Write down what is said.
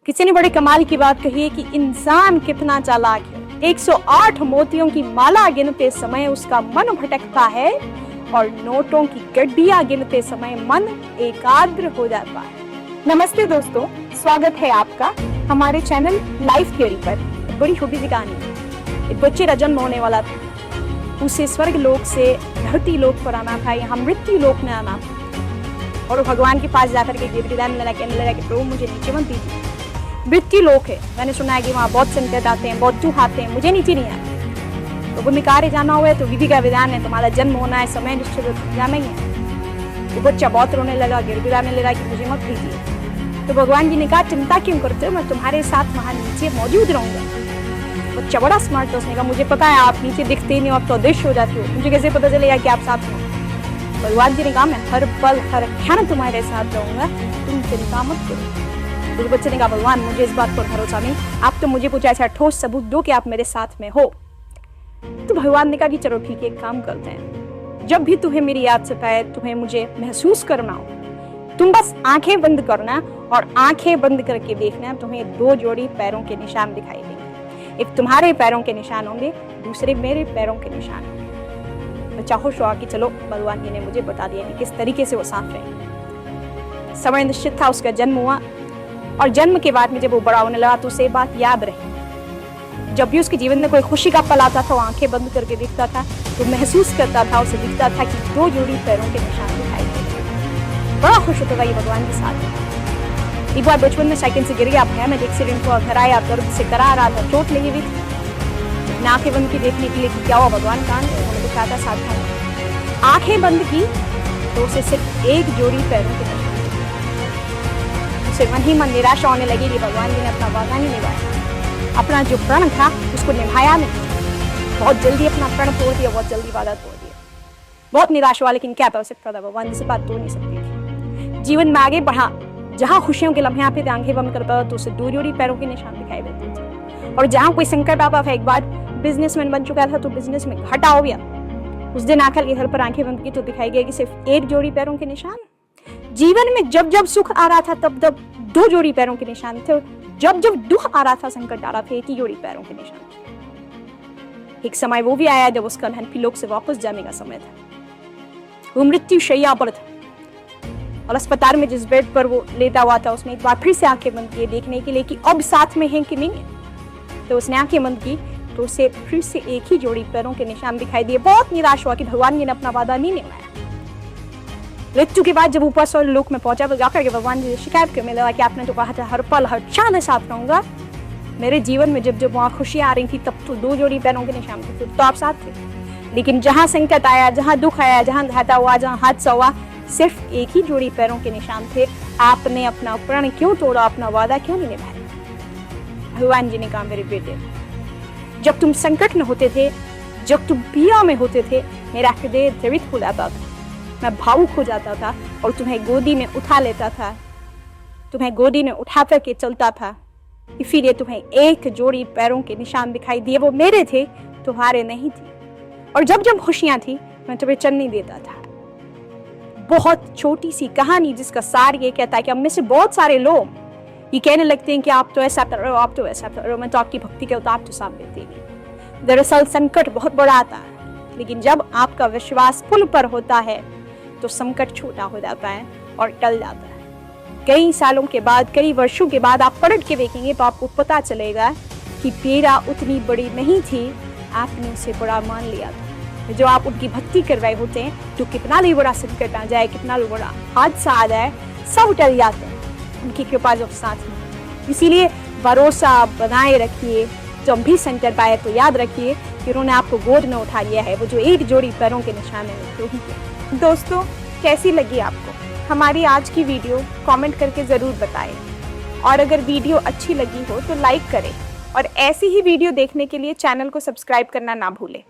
किसी ने बड़े कमाल की बात कही है कि इंसान कितना चालाक है। 108 मोतियों की माला गिनते समय उसका मन भटकता है और नोटों की गड्डियां गिनते समय मन एकाग्र हो जाता है। नमस्ते दोस्तों, स्वागत है आपका हमारे चैनल लाइफ थ्योरी पर। बड़ी छोटी सी कहानी है। एक बच्चे का जन्म होने वाला था। उसे स्वर्ग लोक से धरती लोक पर आना था, यहाँ मृत्यु लोक में आना था। और भगवान के पास जाकर के गिड़गिड़ाने लगा, कहने लगा कि प्रभु मुझे नीचे मत दीजिए, मृत्यु लोक है, मैंने सुना है कि वहाँ बहुत संकट आते हैं, बहुत दुख आते हैं, मुझे नीचे नहीं आना। तो वो निकारे जाना हुआ है तो विधि का विधान है, तुम्हारा जन्म होना है, समय निश्चित जानेंगे। वो बच्चा बहुत रोने लगा, गिड़गिड़ाने लगा कि मुझे मत दीजिए। तो भगवान जी ने कहा चिंता क्यों करते हो, मैं तुम्हारे साथ वहाँ नीचे मौजूद रहूंगा। बच्चा बड़ा स्मार्ट था, उसने कहा मुझे पता है आप नीचे दिखते नहीं, आप तो अदृश्य हो जाते हो, मुझे कैसे पता चलेगा कि आप साथ हो। भगवान जी ने कहा मैं हर पल हर क्षण तुम्हारे साथ रहूंगा, तुम चिंता मत करो। तो बच्चे ने कहा भगवान मुझे इस बात पर भरोसा नहीं, आप तो मुझे कुछ ऐसा ठोस सबूत दो कि आप मेरे साथ में हो। तो भगवान ने कहा कि चलो ठीक है, एक काम करते हैं, जब भी तुम्हें मेरी याद सताए, तुम्हें मुझे महसूस करना हो, तुम बस आंखें बंद करना और आंखें बंद करके देखना, तुम्हें दो जोड़ी पैरों के निशान दिखाई देंगे। एक तुम्हारे पैरों के निशान होंगे, दूसरे मेरे पैरों के निशान होंगे। बच्चा खुश हुआ कि चलो भगवान जी ने मुझे बता दिया कि किस तरीके से वो साफ रहे। समय निश्चित था, उसका जन्म हुआ और जन्म के बाद में जब वो बड़ा होने लगा तो उसे बात याद रही। जब भी उसके जीवन में कोई खुशी का पल आता था, वो आंखें बंद करके देखता था, तो महसूस करता था, उसे दिखता था कि दो जोड़ी पैरों के निशान दिखाई देते। बड़ा खुश होता था ये भगवान के साथ। एक बार बचपन में साइकिल से गिर गया, भयानक एक्सीडेंट हुआ, घर आया, दर्द से करा रहा था, चोट लगी हुई थी। आंखें बंद की देखने के लिए कि क्या हुआ, भगवान कहाँ है, उन्होंने दिखाया था साथ। आंखें बंद की तो उसे सिर्फ एक जोड़ी पैरों के निशान, उसे मन ही मन निराशा होने लगी कि भगवान जी ने अपना वादा नहीं निभाया, अपना जो प्रण था उसको निभाया नहीं, बहुत जल्दी अपना प्रण तोड़ दिया, बहुत जल्दी वादा तोड़ दिया। बहुत निराश हुआ, लेकिन क्या कर सकता था, भगवान जी से बात तोड़ नहीं सकती थी। जीवन में आगे बढ़ा, जहाँ खुशियों के लम्हे आते थे आंखें बंद करता था तो उसे दो जोड़ी पैरों के निशान दिखाई देते थे। और जहाँ कोई संकट आता था, एक बार बिजनेसमैन बन चुका था तो बिजनेस में घाटा हो गया, उस दिन आकर के घर पर आंखें बंद की तो दिखाई गया कि सिर्फ एक जोड़ी पैरों के निशान। जीवन में जब जब सुख आ रहा था तब तब दो जोड़ी पैरों के निशान थे, जब जब दुख आ रहा था, संकट आ रहा था, एक ही जोड़ी पैरों के निशान थे। एक समय वो भी आया जब उसका धन लोक से वापस जाने का समय था। वो मृत्यु शैया पर था और अस्पताल में जिस बेड पर वो लेटा हुआ था, उसने एक बार फिर से आंखें बंद किए देखने के लिए कि अब साथ में है कि नहीं है। तो उसने आंखें बंद की तो उसे फिर से एक ही जोड़ी पैरों के निशान दिखाई दिए। बहुत निराश हुआ कि भगवान जी ने अपना वादा नहीं निभाया। मृत्यु के बाद जब ऊपर स्वर्ग लोक में पहुंचा तो जाकर के भगवान जी से शिकायत करने लगा कि आपने तो कहा था हर पल हर क्षण साथ रहूंगा, मेरे जीवन में जब जब वहाँ खुशियां आ रही थी तब तो दो जोड़ी पैरों के निशान थे, तो आप साथ थे, लेकिन जहाँ संकट आया, जहाँ दुख आया, जहाँ घाटा हुआ, जहाँ हादसा हुआ, सिर्फ एक ही जोड़ी पैरों के निशान थे। आपने अपना प्रण क्यों तोड़ा, अपना वादा क्यों नहीं निभाया। भगवान जी ने कहा मेरे बेटे, जब तुम संकट में होते थे, जब तुम पीड़ा में होते थे, मेरा हृदय द्रवित हो जाता था, मैं भावुक हो जाता था और तुम्हें गोदी में उठा लेता था, तुम्हें गोदी में उठा करके चलता था, इसीलिए तुम्हें एक जोड़ी पैरों के निशान दिखाई दिए, वो मेरे थे, तुम्हारे नहीं थे। और जब जब खुशियां थी मैं तुम्हें चलने देता था। बहुत छोटी सी कहानी जिसका सार ये कहता है कि हम में से बहुत सारे लोग ये कहने लगते हैं कि आप तो ऐसा कर रहे हो, आप तो ऐसा कर रहे हो, मैं तो आपकी भक्ति के उतार तो सामने देती नहीं। दरअसल संकट बहुत बड़ा आता है, लेकिन जब आपका विश्वास पुल पर होता है तो संकट छोटा हो जाता है और टल जाता है। कई सालों के बाद, कई वर्षों के बाद आप पलट के देखेंगे तो आपको पता चलेगा कि पीड़ा उतनी बड़ी नहीं थी, आपने उसे बड़ा मान लिया था। जो आप उनकी भक्ति कर रहे होते हैं तो कितना भी बड़ा संकट आ जाए, कितना भी बड़ा हादसा आ जाए, सब टल जाते हैं उनकी कृपा जब साथ में। इसीलिए भरोसा बनाए रखिए, जब भी संकट आए तो याद रखिए कि उन्होंने आपको गोद में उठा लिया है, वो जो एक जोड़ी पैरों के निशान है। दोस्तों कैसी लगी आपको हमारी आज की वीडियो, कमेंट करके ज़रूर बताएं। और अगर वीडियो अच्छी लगी हो तो लाइक करें और ऐसी ही वीडियो देखने के लिए चैनल को सब्सक्राइब करना ना भूलें।